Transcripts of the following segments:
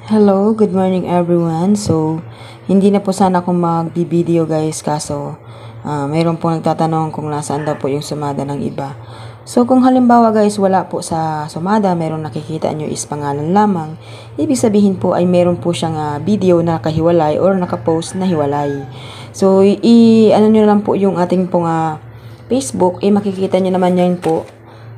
Hello, good morning everyone. So, hindi na po sana akong mag-video guys kaso mayroon po nagtatanong kung nasaan daw po yung sumada ng iba. So, kung halimbawa guys wala po sa sumada, mayroong nakikita nyo is pangalan lamang, ibig sabihin po ay mayroon po siyang video na nakahiwalay or nakapost na hiwalay. So, ano nyo lang po yung ating pong Facebook, makikita nyo naman yan po.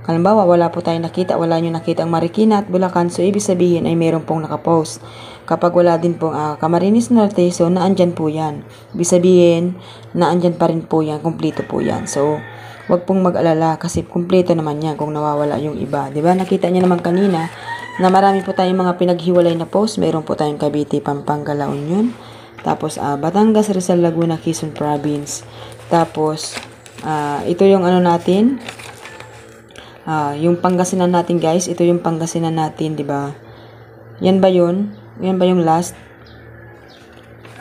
Halimbawa, wala po tayong nakita, wala nyo nakita ang Marikina at Bulacan, so ibig sabihin ay mayroon pong nakapost. Kapag wala din pong Camarines Norte, so naandyan po yan. Ibig sabihin, naandyan pa rin po yan, kumpleto po yan. So, wag pong mag-alala kasi kumpleto naman yan kung nawawala yung iba. Diba? Nakita nyo naman kanina na marami po tayong mga pinaghiwalay na post. Mayroon po tayong Cavite, Pampanga, La Union. Tapos, Batangas, Rizal, Laguna, Quezon Province. Tapos, ito yung ano natin, yung Pangasinan natin guys, ito yung Pangasinan natin, 'di ba? Yan ba 'yun? Yan ba yung last?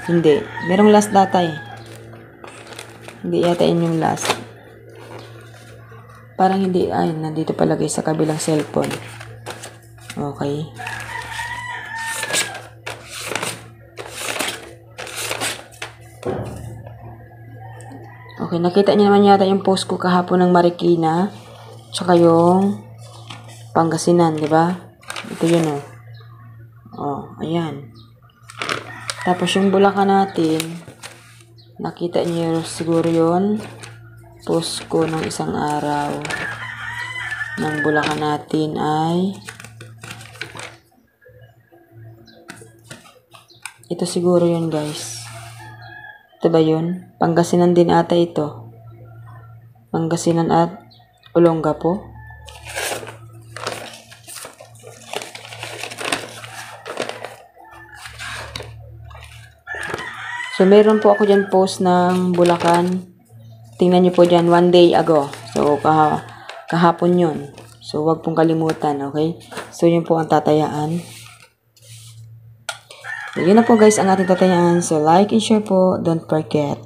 Hindi. Merong last data eh. Hindi yata yun yung last. Parang hindi, nandito palagay sa kabilang cellphone. Okay. Okay, nakita niyo naman yata yung post ko kahapon ng Marikina. Tsaka yung Pangasinan, di ba? Ito yun, oh. Oh, ayan. Tapos yung Bulacan natin, nakita niyo siguro yun. Post ko ng isang araw ng Bulacan natin ay ito siguro yun, guys. Ito ba yun? Pangasinan din ata ito. Pangasinan at Olonga po. So, meron po ako dyan post ng Bulacan. Tingnan nyo po dyan, 1 day ago. So, kahapon yun. So, wag pong kalimutan, okay? So, yun po ang tatayaan. So, yun na po guys ang ating tatayaan. So, like and share po. Don't forget.